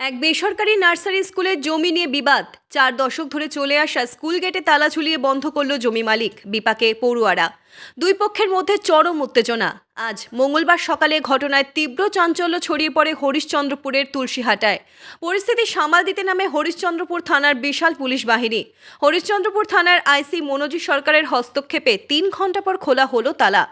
এক বেসরকারি নার্সারি স্কুলের জমি নিয়ে বিবাদ। 4 দশক ধরে চলে আসা স্কুল গেটে তালা ঝুলিয়ে বন্ধ করল জমি মালিক, বিপাকে পড়ুয়ারা। দুই পক্ষের মধ্যে চরম উত্তেজনা। আজ মঙ্গলবার সকালে ঘটনায় তীব্র চাঞ্চল্য ছড়িয়ে পড়ে হরিশ্চন্দ্রপুরের তুলসীহাটায়। পরিস্থিতি সামাল দিতে নামে হরিশ্চন্দ্রপুর থানার বিশাল পুলিশ বাহিনী। হরিশ্চন্দ্রপুর থানার আইসি মনোজি সরকারের হস্তক্ষেপে 3 ঘন্টা পর খোলা হলো তালা।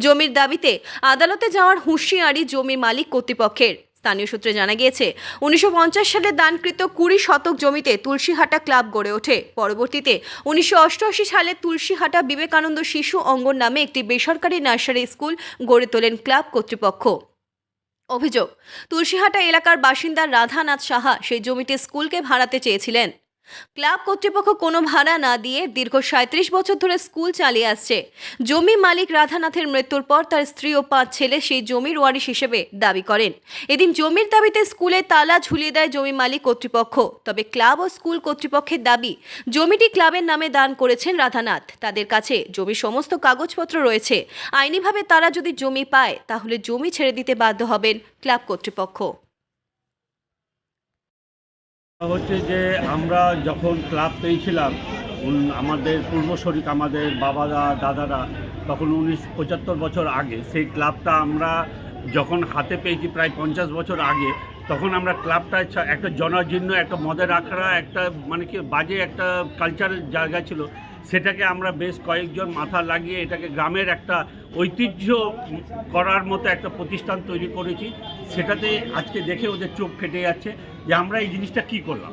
জমির দাবিতে আদালতে যাওয়ার হুঁশিয়ারি জমি মালিক কর্তৃপক্ষের। স্থানীয় সূত্রে জানা গিয়েছে 1950 সালে দানকৃত 20 শতক জমিতে তুলসীহাটা ক্লাব গড়ে ওঠে। পরবর্তীতে 1988 সালে তুলসীহাটা বিবেকানন্দ শিশু অঙ্গন নামে একটি বেসরকারি নার্সারি স্কুল গড়ে তোলেন ক্লাব কর্তৃপক্ষ। অভিযোগ, তুলসীহাটা এলাকার বাসিন্দা রাধানাথ সাহা সেই জমিতে স্কুলকে ভাড়াতে চেয়েছিলেন। ক্লাব কর্তৃপক্ষ কোনো ভাড়া না দিয়ে দীর্ঘ 37 বছর ধরে স্কুল চালিয়ে আসছে। জমি মালিক রাধানাথের মৃত্যুর পর তার স্ত্রী ও 5 ছেলে সেই জমির ওয়ারিশ হিসেবে দাবি করেন। এদিন জমির দাবিতে স্কুলে তালা ঝুলিয়ে দেয় জমি মালিক কর্তৃপক্ষ। তবে ক্লাব ও স্কুল কর্তৃপক্ষের দাবি, জমিটি ক্লাবের নামে দান করেছেন রাধানাথ। তাদের কাছে জমির সমস্ত কাগজপত্র রয়েছে। আইনিভাবে তারা যদি জমি পায় তাহলে জমি ছেড়ে দিতে বাধ্য হবেন ক্লাব কর্তৃপক্ষ। হচ্ছে যে আমরা যখন ক্লাব পেয়েছিলাম, আমাদের পূর্বশরিক আমাদের বাবারা দাদারা তখন 75 বছর আগে সেই ক্লাবটা আমরা যখন হাতে পেয়েছি প্রায় 50 বছর আগে, তখন আমরা ক্লাবটা একটা জনজীর্ণ একটা মদের আখড়া, একটা মানে কি বাজে একটা কালচারাল জায়গা ছিল। সেটাকে আমরা বেশ কয়েকজন মাথা লাগিয়ে এটাকে গ্রামের একটা ঐতিহ্য করার মতো একটা প্রতিষ্ঠান তৈরি করেছি। সেটাতে আজকে দেখে ওদের চোখ ফেটে যাচ্ছে যে আমরা এই জিনিসটা কি করলাম।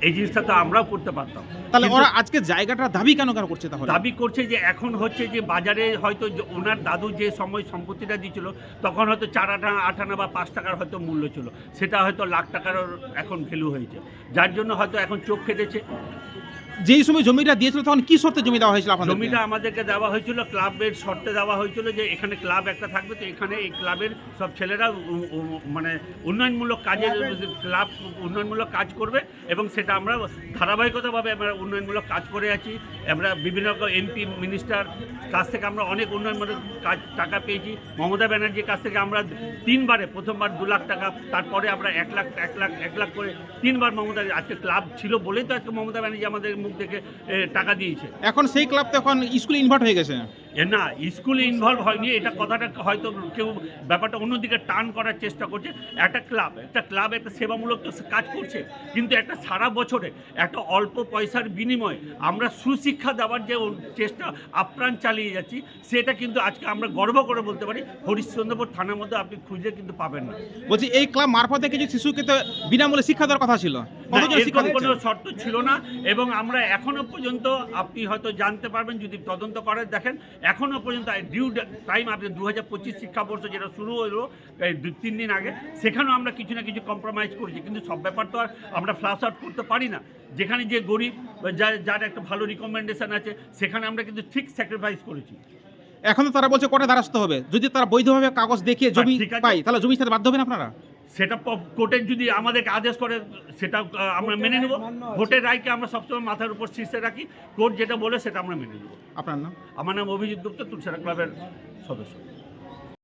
এই জিনিসটা তো আমরাও করতে পারতাম। তাহলে ওরা আজকে জায়গাটা দাবি কেন করছে? তাহলে দাবি করছে যে এখন হচ্ছে যে বাজারে হয়তো ওনার দাদু যে সময় সম্পত্তিটা দিয়েছিল তখন হয়তো 4 আনা 8 আনা বা 5 টাকার হয়তো মূল্য ছিল, সেটা হয়তো লাখ টাকার এখন ভ্যালু হয়েছে, যার জন্য হয়তো এখন চোখ ফেটেছে। যেই সময় জমিটা দিয়েছিল তখন কি শর্তে জমি দেওয়া হয়েছিল আপনাদের? জমিটা আমাদেরকে দেওয়া হয়েছিল ক্লাবের শর্তে দেওয়া হয়েছিল যে এখানে ক্লাব একটা থাকবে, তো এখানে এই ক্লাবের সব ছেলেরা মানে উন্নয়নমূলক কাজের ক্লাব উন্নয়নমূলক কাজ করবে এবং সেটা আমরা ধারাবাহিকতাভাবে আমরা উন্নয়নমূলক কাজ করে আছি। আমরা বিভিন্ন এমপি মিনিস্টার কাছ থেকে আমরা অনেক উন্নয়নমূলক কাজ টাকা পেয়েছি। মমতা ব্যানার্জির কাছ থেকে আমরা 3 বারে, প্রথমবার 2 লাখ টাকা, তারপরে আমরা 1 লাখ করে 3 বার মমতা, আজকে ক্লাব ছিল বলেই তো আজকে মমতা ব্যানার্জি আমাদের মুখ দেখে টাকা দিয়েছে। এখন সেই ক্লাব তো এখন স্কুলে ইনভার্ট হয়ে গেছে। না, স্কুলে ইনভলভ হয়নি, এটা কথাটা হয়তো কেউ ব্যাপারটা অন্যদিকে টার্ন করার চেষ্টা করছে। একটা ক্লাব একটা সেবামূলক কাজ করছে, কিন্তু একটা সারা বছরে একটা অল্প পয়সার বিনিময়ে আমরা সুশিক্ষা দেওয়ার যে চেষ্টা আপ্রাণ চালিয়ে যাচ্ছি, সেটা কিন্তু আজকে আমরা গর্ব করে বলতে পারি হরিশ্চন্দ্রপুর থানার মধ্যে আপনি খুঁজে কিন্তু পাবেন না। বলছি এই ক্লাব মারফতে কিছু শিশুকে তো বিনামূল্যে শিক্ষা দেওয়ার কথা ছিল, কোনো শর্ত ছিল না। এবং আমরা এখনো পর্যন্ত, আপনি হয়তো জানতে পারবেন যদি তদন্ত করে দেখেন, এখনো পর্যন্ত ডিউ টাইম আপনি 2025 শিক্ষাবর্ষ যেটা শুরু হলো 2-3 দিন আগে, সেখানেও আমরা কিছু না কিছু কম্প্রোমাইজ করেছি। কিন্তু সব ব্যাপার তো আর আমরা ফ্লাশ আউট করতে পারি না। যেখানে যে গরিব, যার একটা ভালো রিকমেন্ডেশন আছে, সেখানে আমরা কিন্তু ঠিক স্যাক্রিফাইস করেছি। এখন তো তারা বলছে কোর্টে দ্বারস্থ হবে, যদি তারা বৈধভাবে কাগজ দেখিয়ে জমি পায় তাহলে জমি ছাড়তে বাধ্য হবেন আপনারা? সেটা কোর্টের যদি আমাদেরকে আদেশ করে সেটা আমরা মেনে নেব। ভোটের রায়কে আমরা সবসময় মাথার উপর শীর্ষে রাখি, কোর্ট যেটা বলে সেটা আমরা মেনে নেব। আপনার নাম? আমার নাম অভিজিৎ গুপ্ত, তুলসীহাটা ক্লাবের সদস্য।